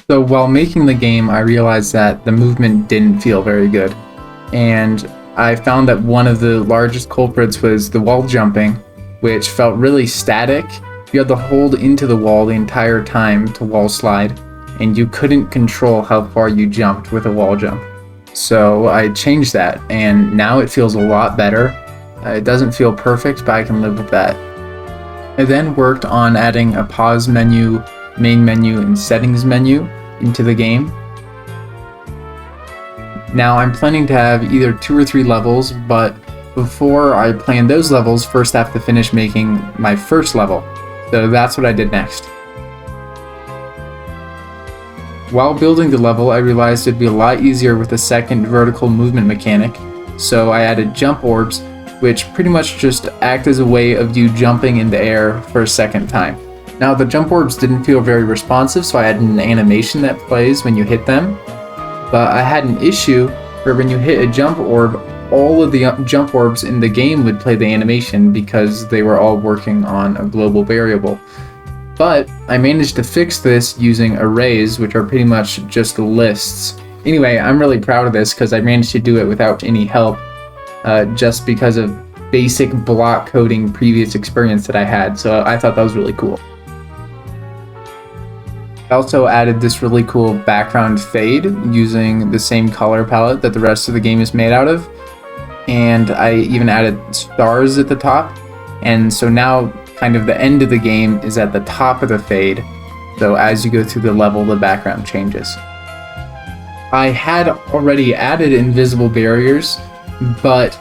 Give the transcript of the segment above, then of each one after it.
So while making the game, I realized that the movement didn't feel very good, and I found that one of the largest culprits was the wall jumping, which felt really static. You had to hold into the wall the entire time to wall slide, and you couldn't control how far you jumped with a wall jump. So I changed that, and now it feels a lot better. It doesn't feel perfect, but I can live with that. I then worked on adding a pause menu, main menu, and settings menu into the game. Now I'm planning to have either 2 or 3 levels, but before I plan those levels, first I have to finish making my first level. So that's what I did next. While building the level, I realized it'd be a lot easier with a second vertical movement mechanic, so I added jump orbs, which pretty much just act as a way of you jumping in the air for a second time. Now the jump orbs didn't feel very responsive, so I added an animation that plays when you hit them. But I had an issue where when you hit a jump orb, all of the jump orbs in the game would play the animation because they were all working on a global variable. But I managed to fix this using arrays, which are pretty much just lists. Anyway, I'm really proud of this because I managed to do it without any help, just because of basic block coding previous experience that I had, so I thought that was really cool. I also added this really cool background fade using the same color palette that the rest of the game is made out of. And I even added stars at the top. And so now kind of the end of the game is at the top of the fade. So as you go through the level, the background changes. I had already added invisible barriers, but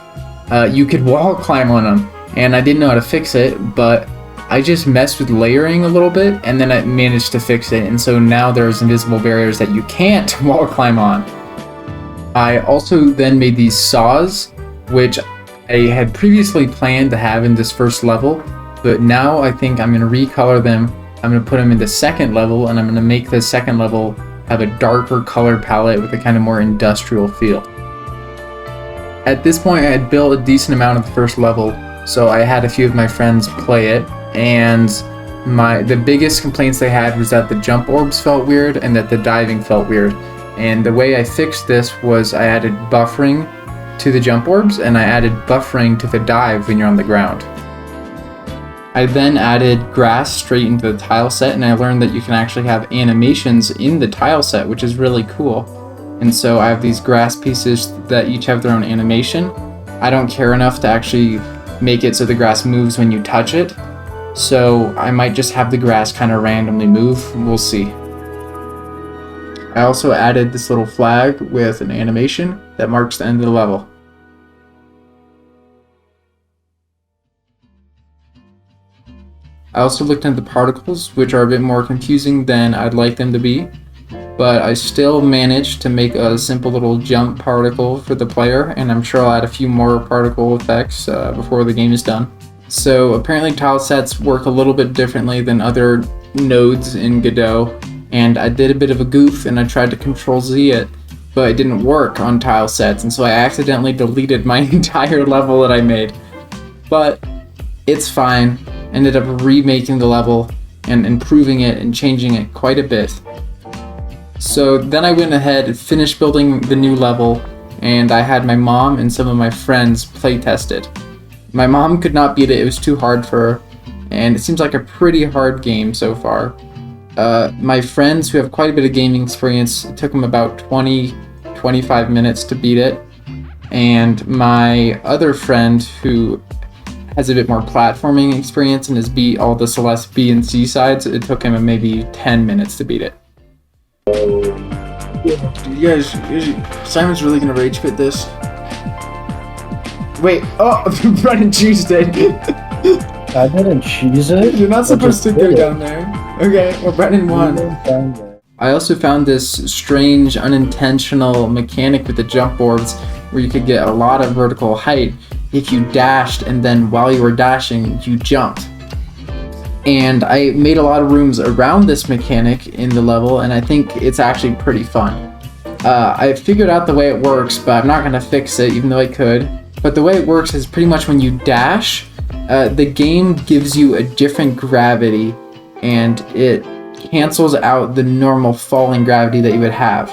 you could wall climb on them. And I didn't know how to fix it, but I just messed with layering a little bit, and then I managed to fix it, and so now there's invisible barriers that you can't wall climb on. I also then made these saws, which I had previously planned to have in this first level, but now I think I'm going to recolor them. I'm going to put them in the second level, and I'm going to make the second level have a darker color palette with a kind of more industrial feel. At this point, I had built a decent amount of the first level, so I had a few of my friends play it. And the biggest complaints they had was that the jump orbs felt weird and that the diving felt weird. And the way I fixed this was I added buffering to the jump orbs and I added buffering to the dive when you're on the ground. I then added grass straight into the tile set, and I learned that you can actually have animations in the tile set, which is really cool. And so I have these grass pieces that each have their own animation. I don't care enough to actually make it so the grass moves when you touch it. So I might just have the grass kind of randomly move, we'll see. I also added this little flag with an animation that marks the end of the level. I also looked into the particles, which are a bit more confusing than I'd like them to be, but I still managed to make a simple little jump particle for the player, and I'm sure I'll add a few more particle effects before the game is done. So apparently tile sets work a little bit differently than other nodes in Godot, and I did a bit of a goof and I tried to Control-Z it, but it didn't work on tile sets, and so I accidentally deleted my entire level that I made. But it's fine. Ended up remaking the level and improving it and changing it quite a bit. So then I went ahead and finished building the new level, and I had my mom and some of my friends playtest it. My mom could not beat it, it was too hard for her, and it seems like a pretty hard game so far. My friends who have quite a bit of gaming experience, it took them about 20-25 minutes to beat it, and my other friend who has a bit more platforming experience and has beat all the Celeste B and C sides, it took him maybe 10 minutes to beat it. You guys, Simon's really gonna rage quit this. Wait, oh, Brennan choosed it. I didn't choose it. You're not supposed to go down there. Okay, well, Brennan won. I also found this strange, unintentional mechanic with the jump orbs where you could get a lot of vertical height if you dashed, and then while you were dashing, you jumped. And I made a lot of rooms around this mechanic in the level, and I think it's actually pretty fun. I figured out the way it works, but I'm not going to fix it, even though I could. But the way it works is pretty much when you dash, the game gives you a different gravity, and it cancels out the normal falling gravity that you would have.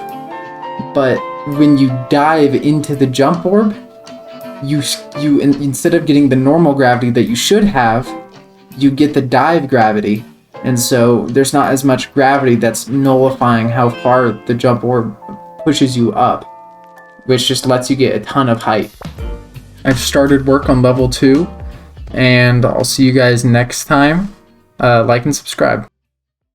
But when you dive into the jump orb, you instead of getting the normal gravity that you should have, you get the dive gravity, and so there's not as much gravity that's nullifying how far the jump orb pushes you up, which just lets you get a ton of height. I've started work on level 2, and I'll see you guys next time. Like and subscribe.